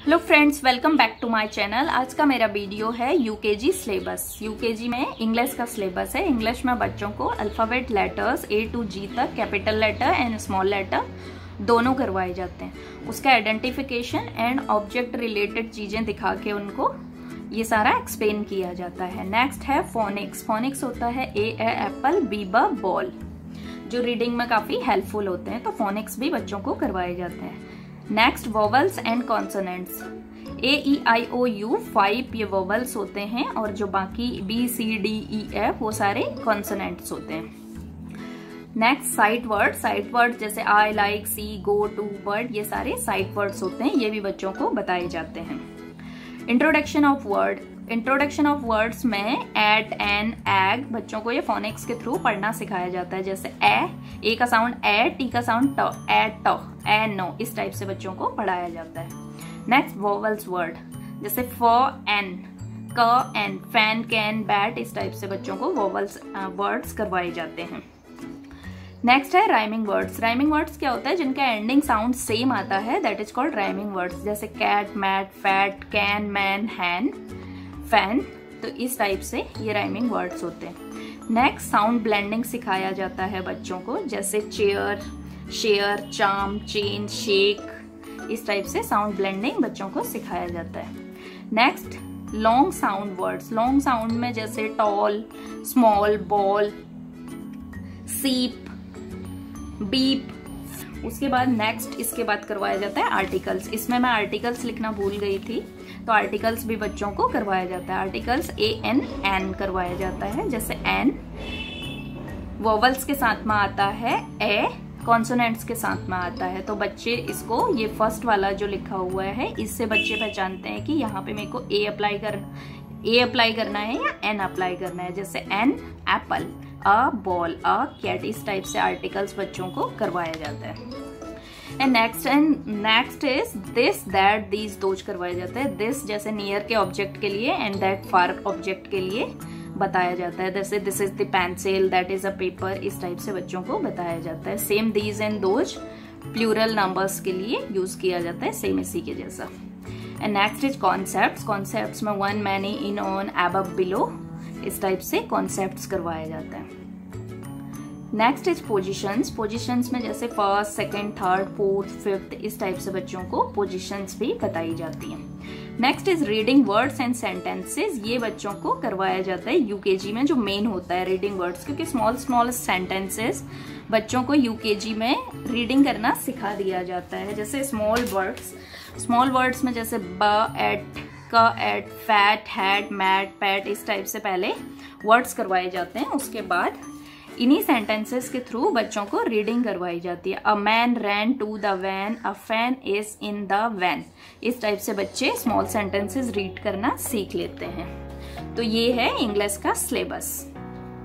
Hello friends, welcome back to my channel. आज का मेरा वीडियो है यूकेजी सिलेबस। यूकेजी में इंग्लिश का सिलेबस है। इंग्लिश में बच्चों को alphabet letters A to G तक, capital letter and small letter दोनों करवाए जाते हैं। उसका आइडेंटिफिकेशन एंड ऑब्जेक्ट रिलेटेड चीजें दिखा के उनको ये सारा एक्सप्लेन किया जाता है। नेक्स्ट है फोनिक्स। फोनिक्स होता है A एप्पल, B बॉल, जो रीडिंग में काफी हेल्पफुल होते हैं, तो फोनिक्स भी बच्चों को करवाए जाते हैं। Next vowels and consonants. A-E-I-O-U 5 ये वोवल्स होते हैं और जो बाकी B-C-D-E-F वो सारे कॉन्सोनेंट्स होते हैं। Next sight word. Sight word जैसे I, like, see, go, to, bird, ये सारे साइट वर्ड्स होते हैं। ये भी बच्चों को बताए जाते हैं। Introduction of word. Introduction of words में एट, एन, एग बच्चों को ये फोनिक्स के थ्रू पढ़ना सिखाया जाता है। जैसे ए का साउंड ए, टी का साउंड ट, एट, ए, नो, इस टाइप से बच्चों को पढ़ाया जाता है। नेक्स्ट वोवल्स वर्ड जैसे फ, एन, क, एन, फैन, कैन, बैट, इस टाइप से बच्चों को वोवल्स वर्ड्स करवाए जाते हैं। नेक्स्ट है राइमिंग वर्ड्स। राइमिंग वर्ड्स क्या होता है? जिनका एंडिंग साउंड सेम आता है, that is called rhyming words. जैसे cat, mat, fat, can, man, hen, fan, तो इस टाइप से ये राइमिंग वर्ड्स होते हैं। नेक्स्ट साउंड ब्लेंडिंग सिखाया जाता है बच्चों को, जैसे chair, share, charm, chain, shake, इस टाइप से साउंड ब्लेंडिंग बच्चों को सिखाया जाता है। Next long sound words. Long sound में जैसे टॉल, स्मॉल, बॉल, सीप, बीप। उसके बाद नेक्स्ट इसके बाद करवाया जाता है आर्टिकल्स। इसमें मैं आर्टिकल्स लिखना भूल गई थी, तो आर्टिकल्स भी बच्चों को करवाया जाता है। आर्टिकल्स A-N, एन करवाया जाता है। जैसे एन वोवल्स के साथ में आता है, ए कॉन्सोनेंट्स के साथ में आता है, तो बच्चे इसको, ये फर्स्ट वाला जो लिखा हुआ है, इससे बच्चे पहचानते हैं कि यहाँ पे मेरे को ए अप्लाई करना है या एन अप्लाई करना है। जैसे an apple, a ball, a cat, इस टाइप से आर्टिकल्स बच्चों को करवाया जाता है। And next is this, that, these, those करवाया जाता है। दिस जैसे नियर के ऑब्जेक्ट के लिए एंड दैट फार ऑब्जेक्ट के लिए बताया जाता है। जैसे this is the pencil, that is a paper, इस टाइप से बच्चों को बताया जाता है। Same these and those plural numbers के लिए यूज किया जाता है, सेम इसी के जैसा। And next is concepts. Concepts में one, many, in, on, above, below, इस टाइप से कॉन्सेप्ट्स करवाया जाता है। Next is positions. पोजीशंस में जैसे first, second, third, fourth, fifth, इस टाइप से बच्चों को पोजीशंस भी बताई जाती हैं। Next is reading words and sentences. ये बच्चों को करवाया जाता है यूकेजी में, जो मेन होता है रीडिंग वर्ड्स, क्योंकि स्मॉल सेंटेंसेस बच्चों को यूकेजी में रीडिंग करना सिखा दिया जाता है। जैसे स्मॉल वर्ड्स में जैसे ब, एट, क, at, fat, had, mat, pat, इस टाइप से पहले वर्ड्स करवाए जाते हैं। उसके बाद इन्हीं सेंटेंसेस के थ्रू बच्चों को रीडिंग करवाई जाती है। A man ran to the van, a fan is in the van, इस टाइप से बच्चे स्मॉल सेंटेंसेस रीड करना सीख लेते हैं। तो ये है इंग्लिश का सिलेबस।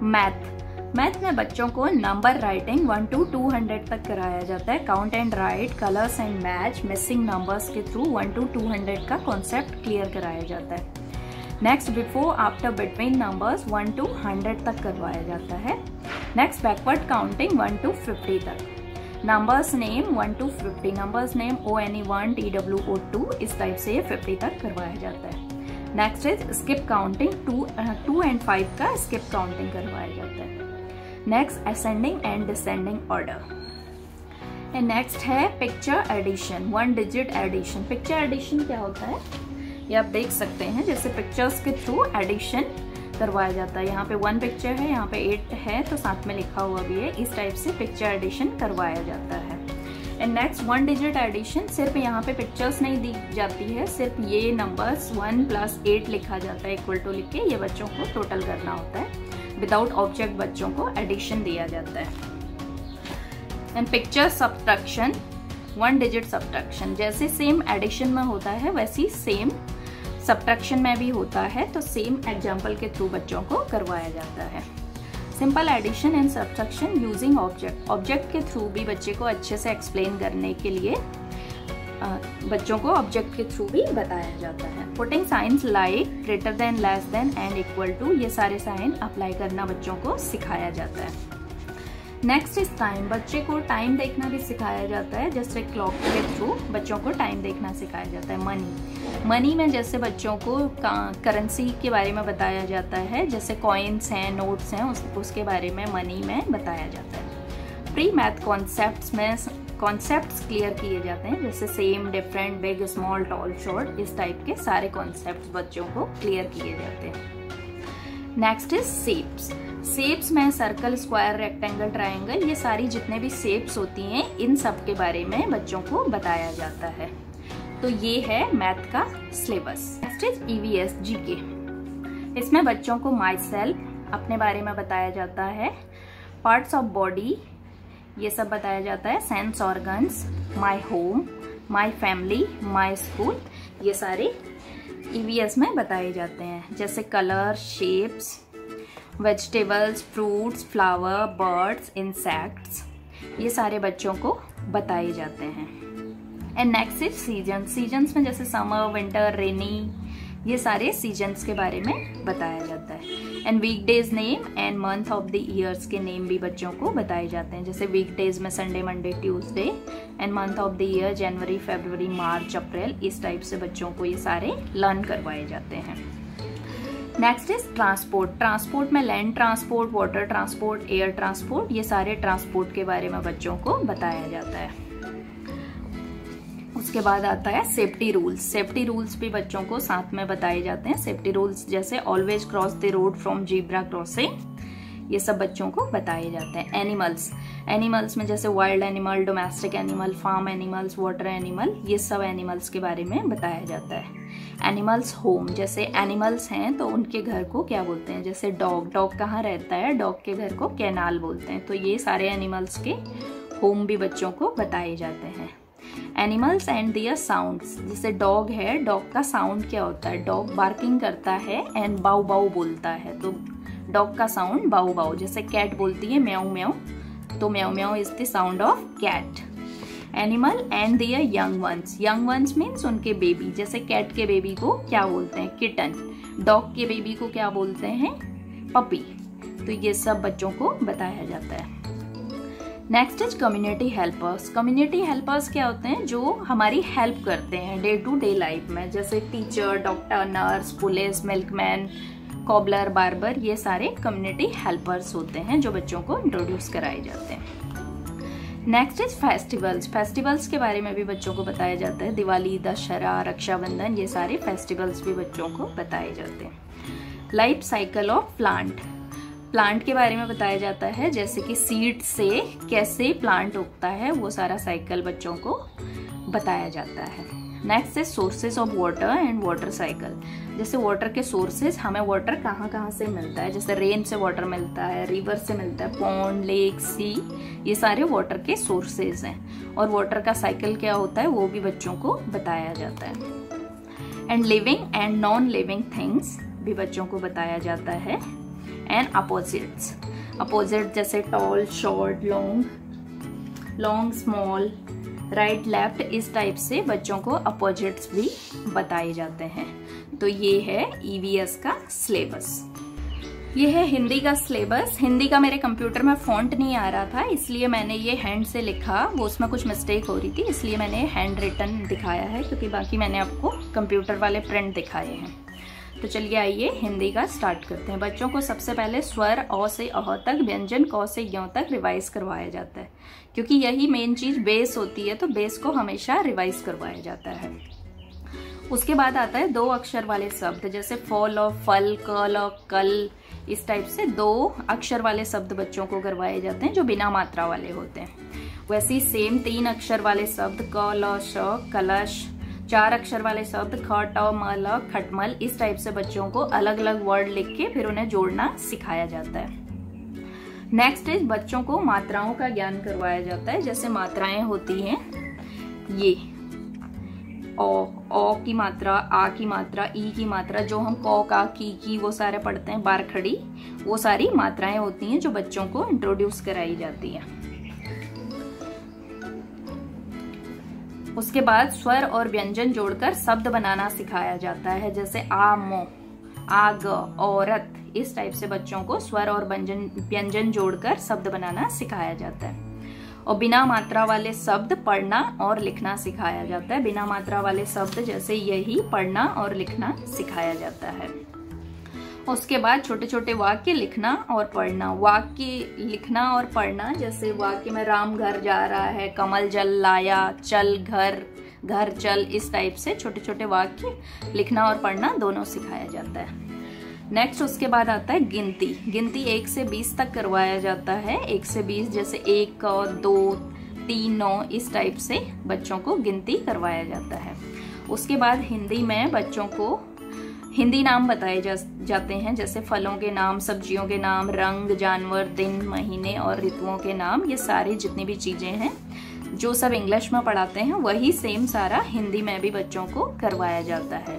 मैथ में बच्चों को नंबर राइटिंग 1 to 200 तक कराया जाता है। Count and right, colours and match, missing numbers के थ्रू 1 to 200 का कॉन्सेप्ट क्लियर कराया जाता है। Next before, after, between numbers 1 to 100 तक करवाया जाता है। नेक्स्ट बैकवर्ड काउंटिंग 1 to 50 तक। Numbers name 1 to 50, numbers name ONE1, TWO2, इस टाइप से ये 50 तक करवाया जाता है। Next is skip counting, 2 and 5 का स्किप काउंटिंग करवाया जाता है। Next ascending and descending order. And next है picture addition, 1 digit addition. Picture addition क्या होता है ये आप देख सकते हैं। जैसे पिक्चर्स के थ्रू एडिशन करवाया जाता है। यहाँ पे 1 पिक्चर है, यहाँ पे 8 है, तो साथ में लिखा हुआ भी है, इस टाइप से पिक्चर एडिशन करवाया जाता है। एंड नेक्स्ट 1 digit एडिशन, सिर्फ यहाँ पे पिक्चर्स नहीं दी जाती है, सिर्फ ये नंबर्स 1 + 8 लिखा जाता है, इक्वल टू लिख के ये बच्चों को टोटल करना होता है। विदाउट ऑब्जेक्ट बच्चों को एडिशन दिया जाता है। And picture subtraction, 1 digit subtraction, जैसे सेम एडिशन में होता है वैसी सेम सब्ट्रैक्शन में भी होता है, तो सेम एग्जाम्पल के थ्रू बच्चों को करवाया जाता है। Simple addition and subtraction using object के थ्रू भी बच्चे को अच्छे से एक्सप्लेन करने के लिए बच्चों को ऑब्जेक्ट के थ्रू भी बताया जाता है। Putting signs like, greater than, less than and equal to, ये सारे साइन अप्लाई करना बच्चों को सिखाया जाता है। Next is time. बच्चे को टाइम देखना भी सिखाया जाता है, जैसे क्लॉक के थ्रू बच्चों को टाइम देखना सिखाया जाता है। मनी में जैसे बच्चों को करेंसी के बारे में बताया जाता है, जैसे कॉइन्स हैं, नोट्स हैं, उसके बारे में मनी में बताया जाता है। प्री मैथ कॉन्सेप्ट्स में कॉन्सेप्ट्स क्लियर किए जाते हैं, जैसे same, different, big, small, tall, short, इस टाइप के सारे कॉन्सेप्ट्स बच्चों को क्लियर किए जाते हैं। Next is shapes. शेप्स में सर्कल, स्क्वायर, रेक्टेंगल, ट्रायंगल, ये सारी जितने भी शेप्स होती हैं इन सब के बारे में बच्चों को बताया जाता है। तो ये है मैथ का syllabus. Next is EVS GK। इसमें बच्चों को माई सेल्फ, अपने बारे में बताया जाता है। पार्ट्स ऑफ बॉडी, ये सब बताया जाता है। Sense organs, my home, my family, my school, ये सारे EVS में बताए जाते हैं। जैसे colour, shapes, vegetables, fruits, flower, birds, insects, ये सारे बच्चों को बताए जाते हैं। And next is season. Seasons में जैसे समर, विंटर, रेनी, ये सारे सीजन्स के बारे में बताया जाता है। And weekdays name and month of the years के नेम भी बच्चों को बताए जाते हैं, जैसे वीकडेज में Sunday, Monday, Tuesday, and month of the year January, February, March, April, इस टाइप से बच्चों को ये सारे लर्न करवाए जाते हैं। Next is transport. ट्रांसपोर्ट में land transport, water transport, air transport, ये सारे ट्रांसपोर्ट के बारे में बच्चों को बताया जाता है। उसके बाद आता है सेफ्टी रूल्स। सेफ्टी रूल्स भी बच्चों को साथ में बताए जाते हैं। सेफ्टी रूल्स जैसे always cross the road from zebra crossing, ये सब बच्चों को बताए जाते हैं। एनिमल्स में जैसे wild animal, domestic animal, farm animals, water animal, ये सब एनिमल्स के बारे में बताया जाता है। एनिमल्स होम, जैसे एनिमल्स हैं तो उनके घर को क्या बोलते हैं, जैसे डॉग कहाँ रहता है, डॉग के घर को कैनाल बोलते हैं। तो ये सारे एनिमल्स के होम भी बच्चों को बताए जाते हैं। एनिमल्स एंड दियर साउंड्स, जैसे डॉग है, डॉग का साउंड क्या होता है, डॉग बार्किंग करता है एंड बाउ बाउ बोलता है, तो डॉग का साउंड बाउ बाउ। जैसे कैट बोलती है म्याऊ म्याऊ, तो meow meow is the sound of cat. Animal and their young ones. Young ones means उनके बेबी, जैसे कैट के बेबी को क्या बोलते हैं, किटन। डॉग के बेबी को क्या बोलते हैं, पपी। तो ये सब बच्चों को बताया जाता है। Next is community helpers. Community helpers क्या होते हैं, जो हमारी हेल्प करते हैं डे टू डे लाइफ में, जैसे teacher, doctor, nurse, police, milkman, cobbler, barber, ये सारे कम्युनिटी हेल्पर्स होते हैं जो बच्चों को इंट्रोड्यूस कराए जाते हैं। Next is festivals. फेस्टिवल्स के बारे में भी बच्चों को बताया जाता है। दिवाली, दशहरा, रक्षाबंधन, ये सारे फेस्टिवल्स भी बच्चों को बताए जाते हैं। Life cycle of plant. Plant के बारे में बताया जाता है, जैसे कि सीड से कैसे प्लांट उगता है, वो सारा साइकिल बच्चों को बताया जाता है। Next is sources of water and water cycle. जैसे वाटर के सोर्सेज, हमें वाटर कहाँ से मिलता है, जैसे रेन से वाटर मिलता है, रिवर से मिलता है, पॉन्ड, लेक, सी, ये सारे वाटर के सोर्सेज हैं। और वाटर का साइकिल क्या होता है वो भी बच्चों को बताया जाता है। And living and non living things भी बच्चों को बताया जाता है। And opposites. अपोजिट जैसे tall, short, long, small, right, left, इस टाइप से बच्चों को अपोजिट्स भी बताए जाते हैं। तो ये है EVS का सिलेबस। ये है हिंदी का सिलेबस। हिंदी का मेरे कंप्यूटर में फॉन्ट नहीं आ रहा था, इसलिए मैंने ये हैंड से लिखा, वो उसमें कुछ मिस्टेक हो रही थी, इसलिए मैंने हैंड रिटन दिखाया है, क्योंकि बाकी मैंने आपको कंप्यूटर वाले प्रिंट दिखाए हैं। तो चलिए आइए हिंदी का स्टार्ट करते हैं। बच्चों को सबसे पहले स्वर अ से अह तक, व्यंजन क से य तक रिवाइज करवाया जाता है, क्योंकि यही मेन चीज बेस होती है, तो बेस को हमेशा रिवाइज करवाया जाता है। उसके बाद आता है 2 अक्षर वाले शब्द, जैसे फल और फल, कल और कल, इस टाइप से 2 अक्षर वाले शब्द बच्चों को करवाए जाते हैं जो बिना मात्रा वाले होते हैं। वैसे ही सेम 3 अक्षर वाले शब्द क, ल, श, कलश, 4 अक्षर वाले शब्द ख, ट, म, ल, खटमल, इस टाइप से बच्चों को अलग अलग वर्ड लिख के फिर उन्हें जोड़ना सिखाया जाता है। नेक्स्ट इज बच्चों को मात्राओं का ज्ञान करवाया जाता है। जैसे मात्राएं होती हैं ये ओ की मात्रा, आ की मात्रा, ई की मात्रा, जो हम क, का, की वो सारे पढ़ते हैं, बार खड़ी, वो सारी मात्राएं होती हैं जो बच्चों को इंट्रोड्यूस कराई जाती है। उसके बाद स्वर और व्यंजन जोड़कर शब्द बनाना सिखाया जाता है, जैसे आ, मो, आग, औरत, इस टाइप से बच्चों को स्वर और व्यंजन जोड़कर शब्द बनाना सिखाया जाता है। और बिना मात्रा वाले शब्द पढ़ना और लिखना सिखाया जाता है। बिना मात्रा वाले शब्द जैसे यही पढ़ना और लिखना सिखाया जाता है। उसके बाद छोटे छोटे वाक्य लिखना और पढ़ना। वाक्य लिखना और पढ़ना, जैसे वाक्य में राम घर जा रहा है, कमल जल लाया, चल घर, घर चल, इस टाइप से छोटे छोटे वाक्य लिखना और पढ़ना दोनों सिखाया जाता है। नेक्स्ट उसके बाद आता है गिनती। गिनती 1 से 20 तक करवाया जाता है। 1 से 20 जैसे 1 और 2, 3, 9, इस टाइप से बच्चों को गिनती करवाया जाता है। उसके बाद हिंदी में बच्चों को हिंदी नाम बताए जाते हैं, जैसे फलों के नाम, सब्जियों के नाम, रंग, जानवर, दिन, महीने और ऋतुओं के नाम। ये सारी जितनी भी चीजें हैं जो सब इंग्लिश में पढ़ाते हैं वही सेम सारा हिंदी में भी बच्चों को करवाया जाता है।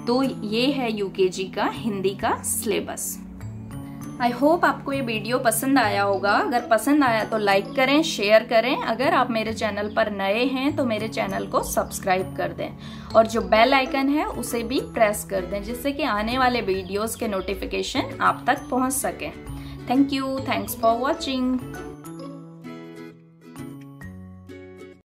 तो ये है यूकेजी का हिंदी का सिलेबस। आई होप आपको ये वीडियो पसंद आया होगा। अगर पसंद आया तो लाइक करें, शेयर करें। अगर आप मेरे चैनल पर नए हैं तो मेरे चैनल को सब्सक्राइब कर दें और जो बेल आइकन है उसे भी प्रेस कर दें, जिससे कि आने वाले वीडियोस के नोटिफिकेशन आप तक पहुंच सके। Thank you, thanks for watching.